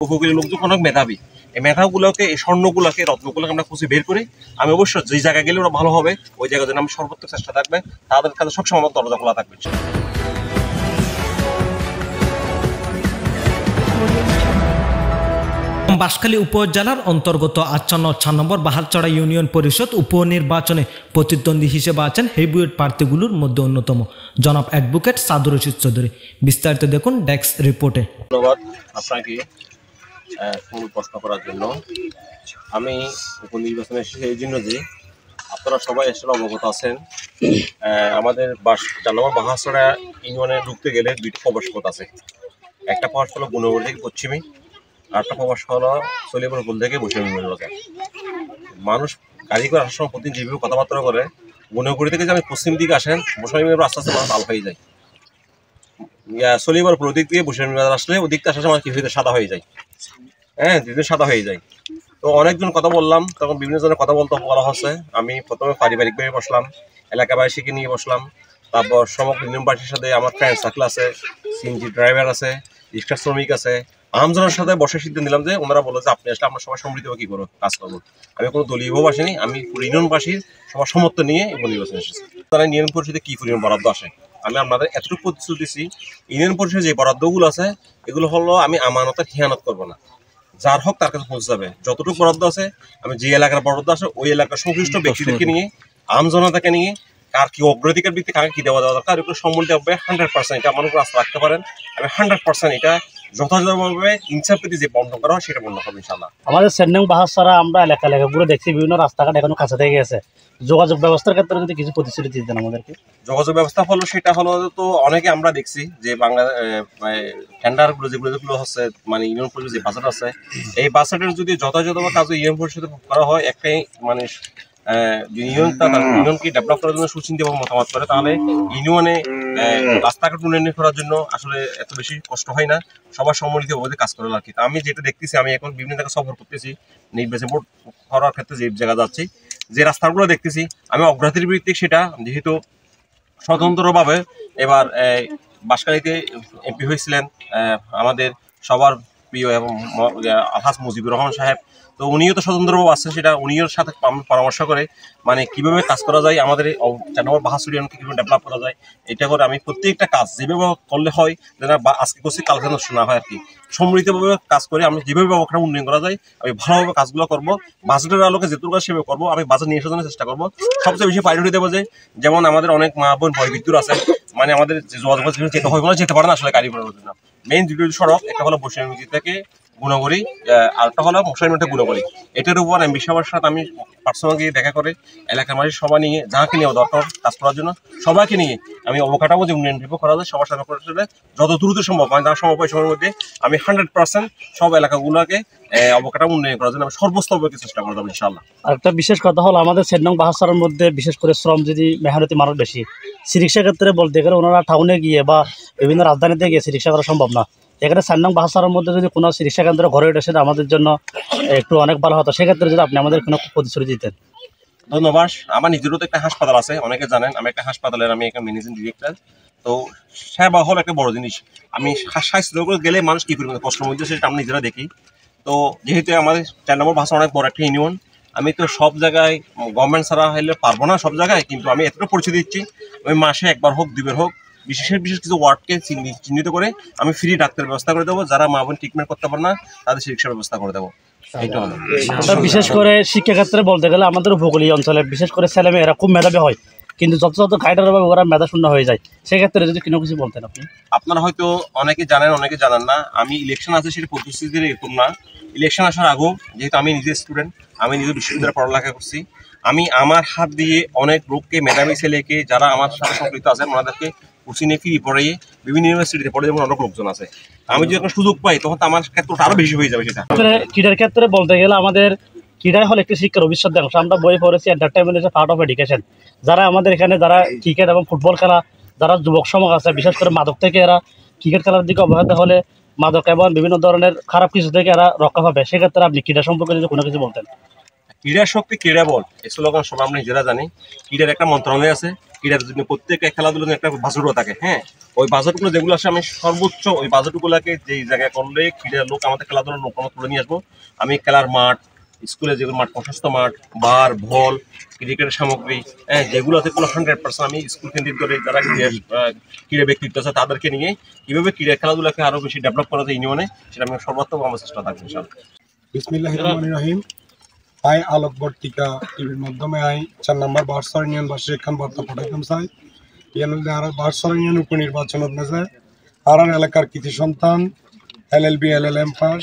উপকূলীয় লোকজন অনেক মেধাবী, এই মেধাগুলোকে, এই স্বর্ণগুলোকে, রত্নগুলোকে আমরা খুঁজে বের করে আমি অবশ্যই যে জায়গায় গেলে ওরা ভালো হবে ওই জায়গায় যেন আমি সর্বোচ্চ চেষ্টা থাকবে, তাদের কাছে সবসময় আমার দরজা খোলা থাকবে। বাঁশখালী উপজেলার অন্তর্গত ৫৮ নম্বর বাহারচড়া ইউনিয়ন পরিষদ উপনির্বাচনে প্রতিদ্বন্দ্বী হিসেবে আছেন হেভিওয়েট প্রার্থীগুলোর মধ্যে অন্যতম জনাব অ্যাডভোকেট সাদুর রশিদ চৌধুরী। বিস্তারিত দেখুন ডেস্ক রিপোর্টে। ধন্যবাদ আপনাকে প্রশ্ন করার জন্য। আমি উপনির্বাচনে এসেছি এই জন্য যে আপনারা সবাই আসলে অবগত আছেন, আমাদের ৪ নম্বর বাহারচড়া ইউনিয়নে ঢুকতে গেলে ২টি প্রবেশ পথ আছে। একটা প্রবেশ হলো গুণগড় থেকে পশ্চিমী, আরেকটা প্রবেশ হলো সলিপুর পুল থেকে বৈশাখী বাজার। মানুষ গাড়ি করে আসার সময় প্রতিদিন যেভাবে কথাবার্তা করে, গুণগড়ি থেকে যে আমি পশ্চিম দিকে আসেন বৈশাখী আস্তে আস্তে মানুষ লাল হয়ে যায়, সলিপুর পুল দিক দিয়ে বৈশাখী বাজার আসলে ওদিক থেকে আসার সময় কি হয়ে সাদা হয়ে যায়, ধীরে সাদা হয়ে যায়। তো অনেকজন কথা বললাম, তখন বিভিন্ন জনের কথা বলা হচ্ছে। আমি প্রথমে পারিবারিকভাবে বসলাম, এলাকাবাসীকে নিয়ে বসলাম, তারপর সমগ্র ইউনিয়নবাসীর সাথে আমার ফ্রেন্ড সার্কেল আছে, সিএনজি ড্রাইভার আছে, রিক্সা শ্রমিক আছে, আমজনের সাথে বসে সিদ্ধান্ত নিলাম যে ওনারা বললো যে আপনি আসলে আমরা সবাই সম্মিলিত কি করবো কাজ করবো। আমি কোনো দলীয় আসিনি, আমি ইউনিয়নবাসীর সবার সমর্থন নিয়ে নির্বাচনে এসেছি। তারা ইউনিয়ন পরিষদে কি পরিমাণ বরাদ্দ আসে আমি আপনাদের এতটুকু প্রতিশ্রুতি দিচ্ছি, ইউনিয়ন পরিষদে যে বরাদ্দগুলো আছে এগুলো হলো আমি আমানতের খেয়ানত করবো না, যার হক তার কাছে পৌঁছে যাবে। যতটুকু বরাদ্দ আছে আমি যে এলাকার বরাদ্দ আছে ওই এলাকার সংশ্লিষ্ট ব্যক্তিদেরকে নিয়ে, আমজনতাকে নিয়ে, কার কি অগ্রাধিকার ভিত্তিতে কাকে কি দেওয়া দরকার এগুলো সম্মিলিত হবে 100%। এটা আমার উপর আস্থা রাখতে পারেন, আমি 100% এটা যথাযথভাবে ইনসাফিতি যে বন্ধ করা হয় সেটা বন্ধ হবে ইনশাআল্লাহ। আমাদের সেনং বাহারচড়া আমরা এলাকা ঘুরে দেখছি বিভিন্ন রাস্তাঘাট এখনো কাছে থেকে গেছে। যোগাযোগ ব্যবস্থার ক্ষেত্রে যদি কিছু প্রতিশ্রুতি দিতেন আমাদেরকে। যোগাযোগ ব্যবস্থা হলো সেটা হলো তো অনেকে আমরা দেখছি যে বাংলা টেন্ডারগুলো যেগুলো হচ্ছে মানে ইউনিয়ন পরিষদ যে বাজেট আছে এই বাজেটের যদি যথাযথভাবে কাজ ইউনিয়ন পরিষদে করা হয়, একটাই মানে ইউনিয়নকে ডেভেলপ করার জন্য সুচিন্তিতভাবে মতামত করে, তাহলে ইউনিয়নে রাস্তাঘাট উন্নয়ন করার জন্য আসলে এত বেশি কষ্ট হয় না, সবার সম্মিলিতভাবে কাজ করে আর কি। আমি যেটা দেখতেছি, আমি এখন বিভিন্ন জায়গায় সফর করতেছি, নির্বাচন ভোট করার ক্ষেত্রে যে জায়গা যাচ্ছি, যে রাস্তাগুলো দেখতেছি আমি অগ্রাধিকার ভিত্তিক, সেটা যেহেতু স্বতন্ত্রভাবে এবার বাঁশখালীতে এমপি হয়েছিলেন আমাদের সবার প্রিয় এবং আলহাজ মুজিবুর রহমান সাহেব, তো উনিও তো স্বতন্ত্রভাবে আসছেন, সেটা উনিও সাথে পরামর্শ করে মানে কীভাবে কাজ করা যায়, আমাদের ৪ নম্বর বাহারচড়া ইউনিয়নকে কীভাবে ডেভেলপ করা যায়, এটা করে আমি প্রত্যেকটা কাজ যেভাবে করলে হয় যেন আজকে করছি কালকে নষ্ট না হয় আর কি, সম্মিলিতভাবে কাজ করে আমি যেভাবে ওখানে উন্নয়ন করা যায় আমি ভালোভাবে কাজগুলো করবো। বাজেটের আলোকে যেটুকু কাজ সেভাবে করবো, আমি বাজেট নিয়ে আসার জন্য চেষ্টা করবো। সবচেয়ে বেশি প্রায়োরিটি দেবো যে যেমন আমাদের অনেক মা বোন বয়বৃদ্ধ আছে, মানে আমাদের যে যোগাযোগ যেতে হয় যেতে পারে না আসলে গাড়ি ঘোড়ার জন্য। মেইন দুটো সড়ক, একটা হলো বৈশাখী থেকে গুণগড়ি, আরেকটা হলো মশাইমঠে গুণগড়ি। এটার উপর এমপি সাহেবের সাথে আমি পার্সোনাল গিয়ে দেখা করে এলাকার মানুষের সবাই নিয়ে যাকে নিয়ে দরকার কাজ করার জন্য সবাইকে নিয়ে আমি অবকাঠামো যে উন্নয়ন করা যায় সবার সাথে যত দ্রুত সম্ভব মানে তার সময় সময়ের মধ্যে আমি 100% সব এলাকাগুলোকে অবকাঠামো উন্নয়ন করার জন্য আমি সর্বস্তরকে চেষ্টা করবো ইনশাআল্লাহ। আরেকটা বিশেষ কথা হলো আমাদের সেনং বাহারচড়ার মধ্যে বিশেষ করে শ্রমজীবী মেহনতি মানুষ বেশি। রিক্সা ক্ষেত্রে বলতে গেলে ওনারা টাউনে গিয়ে বা বিভিন্ন রাজধানীতে গিয়ে রিক্সা করা সম্ভব না। এখানে সেনং বাহারচড়ার মধ্যে যদি কোনো রিক্সা কেন্দ্র ঘরে উঠে সেটা আমাদের জন্য একটু অনেক ভালো হতো, সেক্ষেত্রে যদি আপনি আমাদের কোনো প্রতিশ্রুতি দিতেন। ধন্যবাদ। আমার নিজেরও তো একটা হাসপাতাল আছে, অনেকে জানেন আমি একটা হাসপাতালের আমি একটা ম্যানেজিং ডিরেক্টর। তো সেবা হল একটা বড় জিনিস, আমি স্বাস্থ্য গেলে মানুষ কী পরিমাণে কষ্ট মধ্যে সেটা আমি নিজেরা দেখি। তো যেহেতু আমাদের ৪ নম্বর বাহারচড়া অনেক বড় একটা ইউনিয়ন, আমি তো সব জায়গায় গভর্নমেন্ট ছাড়া হলে পারবো না সব জায়গায়, কিন্তু আমি এতটা পরিচয় দিচ্ছি আমি মাসে একবার হোক দুবার হোক বিশেষ কিছু ওয়ার্ডকে চিহ্নিত করে আমি ফ্রি ডাক্তারের ব্যবস্থা করে দেবো, যারা মা বোন ট্রিটমেন্ট করতে পারে না তাদের চিকিৎসার ব্যবস্থা করে দেবো। এইটা হলো বিশেষ করে শিক্ষাক্ষেত্রে বলতে গেলে আমাদের উপকূলীয় অঞ্চলে বিশেষ করে ছেলেমেয়েরা খুব মেধাবী হয়, কিন্তু যত গাইডের অভাবে ওরা মেধা শূন্য হয়ে যায়, সেক্ষেত্রে যদি কোনো কিছু বলতেন আপনি। আপনারা হয়তো অনেকে জানেন অনেকে জানেন না, আমি ইলেকশন আছে সেটা পরিস্থিতি এরকম না। ইলেকশন আসার আগেও যেহেতু আমি নিজে স্টুডেন্ট, আমি নিজে বিশ্ববিদ্যালয়ে পড়ালেখা করছি, আমি আমার হাত দিয়ে অনেক লোককে মেধাবী ছেলেকে যারা আমার সাথে সম্পৃক্ত আছেন ওনাদেরকে কোচিংয়ে ফ্রি পড়িয়ে বিভিন্ন ইউনিভার্সিটিতে পড়ে যেমন অনেক লোকজন আছে, আমি যদি একটা সুযোগ পাই তখন তো আমার ক্ষেত্রটা আরো বেশি হয়ে যাবে। সেটা ক্রীড়ার ক্ষেত্রে বলতে গেলে আমাদের ক্রীড়াই হল একটি শিক্ষার ভবিষ্যৎ অংশ। আমরা বই পড়েছি entertainment is part of education. যারা আমাদের এখানে যারা ক্রিকেট এবং ফুটবল খেলা, যারা যুবক সমাজ আছে বিশেষ করে মাদক থেকে এরা ক্রিকেট খেলার দিকে অবহেলিত হলে মাদক এবং বিভিন্ন ধরনের খারাপ কিছু থেকে এরা রক্ষা পাবে, সেক্ষেত্রে আপনি ক্রীড়া সম্পর্কে যদি কোনো কিছু বলতেন। ক্রীড়া শক্তি ক্রীড়া বল এই স্লোগান সবাই আমরা নিজেরা জানি। ক্রীড়ার একটা মন্ত্রণালয় আছে, ক্রীড়ার জন্য প্রত্যেকটা খেলাধুলার জন্য একটা বাজেটও থাকে। হ্যাঁ, ওই বাজেটগুলো যেগুলো আসে আমি সর্বোচ্চ ওই বাজেটগুলোকে যেই জায়গায় করলে ক্রীড়ার লোক আমাদের খেলাধুলার লোক আমরা তুলে নিয়ে আসবো। আমি খেলার মাঠ, স্কুলে যেগুলো মাঠ, প্রশস্ত মাঠ, বার, বল, ক্রিকেটের সামগ্রী, হ্যাঁ, যেগুলো আছে 100% আমি স্কুল কেন্দ্রিক করে যারা ক্রীড়া ব্যক্তিত্ব আছে তাদেরকে নিয়ে কীভাবে ক্রীড়া খেলাধুলাকে আরও বেশি ডেভেলপ করা যায় ইউনিয়নে, সেটা আমি সর্বাত্মক আমার চেষ্টা থাকবে ইনশাআল্লাহ। বিসমিল্লাহির রহমানির রহিম। আই আলোকবর্তিকা টিভির মাধ্যমে 4 নম্বর বারসর ইউনিয়নবাসী একখান বার্তা পাঠাইতাম চাই। ইয়ানুল্লাহ আর বারসর ইউনিয়ন উপনির্বাচনত মেজে আর এলাকার কৃতি সন্তান LLB LLM পাস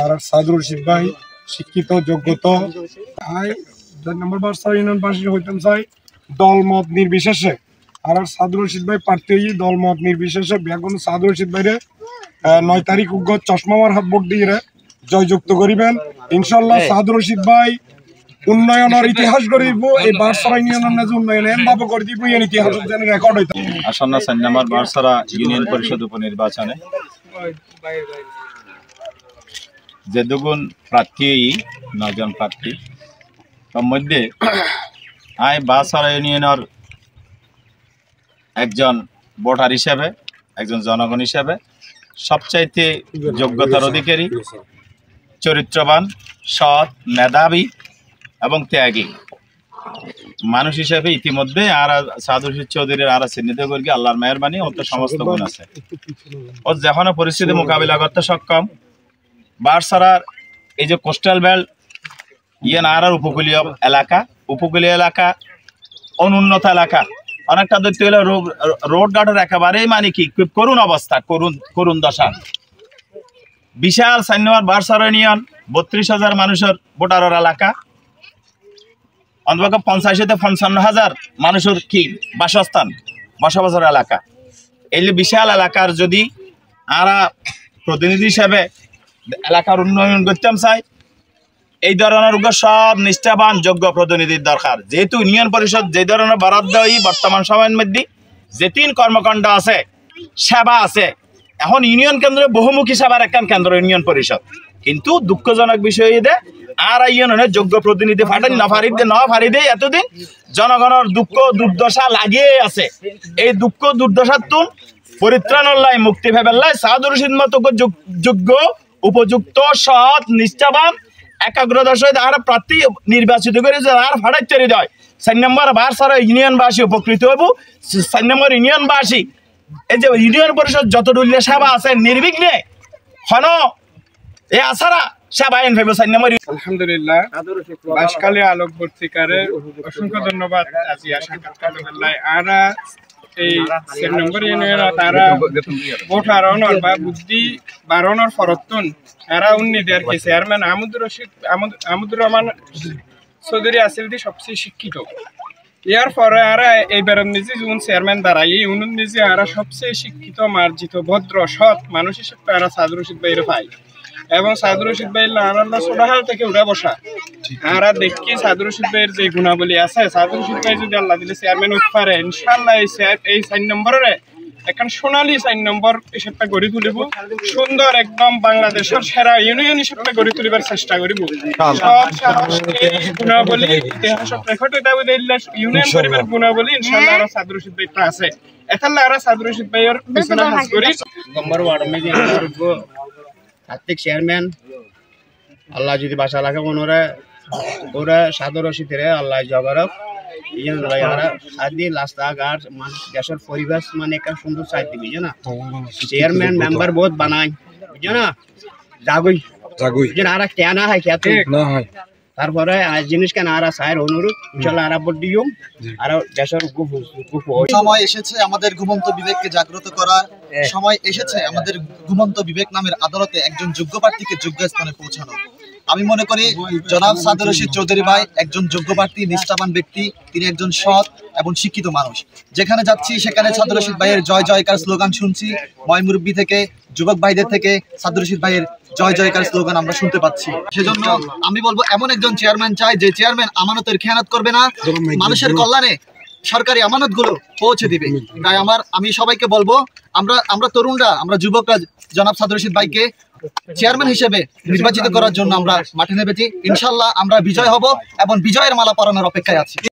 আর সাদুর রশিদ ভাই শিক্ষিত যোগ্যত আই 4 নম্বর বারসর ইউনিয়নবাসী হইতাম চাই দল মত নির্বিশেষে আর সাদুর রশিদ ভাই প্রার্থী দল মত নির্বিশেষে বেগুন সাদুর রশিদ ভাইরে 9 তারিখ চশমার হাত ভোট দিয়ে জয়যুক্ত করিবেন ইনশাল্লাহ। সাদুর রশিদ ভাই উন্নয়নের ইতিহাস গড়িব, এই বারসরা ইউনিয়নের যে উন্নয়ন এমভাবে করে দিব এই ইতিহাস যেন রেকর্ড হইতে। আসন্ন 4 নম্বর বারসরা ইউনিয়ন পরিষদ উপনির্বাচনে যে দুগুণ প্রার্থী 9 জন প্রার্থী, তার মধ্যে আই বারসরা ইউনিয়নের একজন ভোটার হিসেবে, একজন জনগণ হিসেবে সবচাইতে যোগ্যতার অধিকারী, চরিত্রবান, সৎ, মেধাবী এবং ত্যাগী মানুষ হিসেবে ইতিমধ্যে আর সাদুর রশিদ চৌধুরীর আর চিহ্নিত করি আল্লাহর মেহরবানি ও তো সমস্ত গুণ আছে। ও যেখানে পরিস্থিতি মোকাবিলা করতে সক্ষম। বারসরার এই যে কোস্টাল বেল্ট আর উপকূলীয় এলাকা অনুন্নত এলাকা অনেকটা দেখতে হলে রোড ঘাটের একেবারেই মানে কি করুণ অবস্থা, করুণ দশা। বিশাল 4 নম্বর বারসরা ইউনিয়ন 32,000 মানুষের ভোটারের এলাকা, অন্তত 50 থেকে 55,000 মানুষের কি বাসস্থান, বসবাসের এলাকা। এই বিশাল এলাকার যদি আরা প্রতিনিধি হিসেবে এলাকার উন্নয়ন করতাম চাই, এই ধরনের সব নিষ্ঠাবান যোগ্য প্রতিনিধির দরকার। যেহেতু ইউনিয়ন পরিষদ যে ধরনের বরাদ্দ বর্তমান সময়ের মধ্যে যে 3 কর্মকাণ্ড আছে, সেবা আছে, এখন ইউনিয়ন কেন্দ্রে বহুমুখী সেবার একখান কেন্দ্র ইউনিয়ন পরিষদ, কিন্তু দুঃখজনক বিষয় এদের আর ইউনিয়নের যোগ্য প্রতিনিধি ফাটান না ফারিদে এতদিন জনগণের দুঃখ দুর্দশা লাগিয়ে আছে। এই দুঃখ দুর্দশার তুন পরিত্রাণের লাই, মুক্তি ভেবের লাই সাদুর রশিদ মতো যোগ্য, উপযুক্ত, সৎ, নিষ্ঠাবান, একাগ্রতার সহিত আর প্রার্থী নির্বাচিত করে আর ফাটাই তৈরি দেয়। 4 নম্বর বারসরা ইউনিয়নবাসী উপকৃত হব। 4 নম্বর ইউনিয়নবাসী এই যে ইউনিয়ন পরিষদ যত দলীয় সেবা আছে নির্বিঘ্নে হন এ আসারা সেবা এন ভেবে 4 নম্বর। আলহামদুলিল্লাহ, বাসকালী আলোকবর্তিকারে অসংখ্য ধন্যবাদ। আজি আশা করতে আরা এই 4 নম্বর ইউনিয়ন তারা ভোট হারানোর বা বুদ্ধি বাড়ানোর ফরতুন এরা উন্নতির কি চেয়ারম্যান আহমদুর রহমান চৌধুরী আসিল সবচেয়ে শিক্ষিত। ইয়ার পরে আরা এইবার নিজে যখন চেয়ারম্যান দাঁড়াই উনি নিজে আরা সবচেয়ে শিক্ষিত, মার্জিত, ভদ্র, সৎ মানুষ হিসেবে আরা সাদুর রশিদ ভাইয়ের পাই এবং সাদুর রশিদ ভাই আনন্দ ছোটহাল থেকে উঠে বসা আরা দেখি সাদুর রশিদ ভাইয়ের যে গুণাবলী আছে, সাদুর রশিদ ভাই যদি আল্লাহ দিলে চেয়ারম্যান উঠতে পারে ইনশাল্লাহ এই 4 নম্বরের এখন সোনালী 4 নম্বর হিসেবে গড়ি তুলিব, সুন্দর একদম বাংলাদেশের সেরা ইউনিয়ন হিসেবে গড়ি তুলিবার চেষ্টা করিব। সব গুণাবলী ইতিহাসত রেকর্ড ইউনিয়ন পরিবার গুণাবলী ইনশাল্লাহ আর সাদুর রশিদ ভাই আছে। এতাল্লা আর সাদুর রশিদ ভাইয়ের পিছনে হাজ করি নম্বর ওয়ার্ড মে কার্তিক চেয়ারম্যান আল্লাহ যদি বাসা লাগে মনে ওরা সাদুর রশিদ আল্লাহ জবারক রাস্তাঘাট দেশের পরিবেশ মানে একটা সুন্দর সাইড দিবি না। চেয়ারম্যান মেম্বার বহুত বানাই বুঝছো না, জাগুই আর কেন হয় তারপরে জিনিস কেন আর সাইর অনুরোধ ইনশাল্লাহ আর ভোট দিও আর দেশের সময় এসেছে আমাদের ঘুমন্ত বিবেককে জাগ্রত করার, সময় এসেছে আমাদের ঘুমন্ত বিবেক নামের আদালতে একজন যোগ্য প্রার্থীকে যোগ্য স্থানে পৌঁছানো। আমি মনে করি জনাব সাদুর রশিদ চৌধুরী ভাই একজন যোগ্য প্রার্থী, নিষ্ঠাবান ব্যক্তি, তিনি একজন সৎ এবং শিক্ষিত মানুষ। যেখানে যাচ্ছি সেখানে সাদুর রশিদ ভাইয়ের জয় জয়কার স্লোগান শুনছি, ময় মুরব্বী থেকে যুবক ভাইদের থেকে সাদুর রশিদ ভাইয়ের জয় জয়কার স্লোগান আমরা শুনতে পাচ্ছি। সেজন্য আমি বলবো এমন একজন চেয়ারম্যান চাই যে চেয়ারম্যান আমানতের খেয়ানত করবে না, মানুষের কল্যাণে সরকারি আমানতগুলো পৌঁছে দিবে। তাই আমি সবাইকে বলবো আমরা তরুণরা, আমরা যুবকরা জনাব সাদুর রশিদ ভাইকে চেয়ারম্যান হিসেবে নির্বাচিত করার জন্য আমরা মাঠে নেমেছি। ইনশাল্লাহ আমরা বিজয় হব এবং বিজয়ের মালা পরানোর অপেক্ষায় আছি।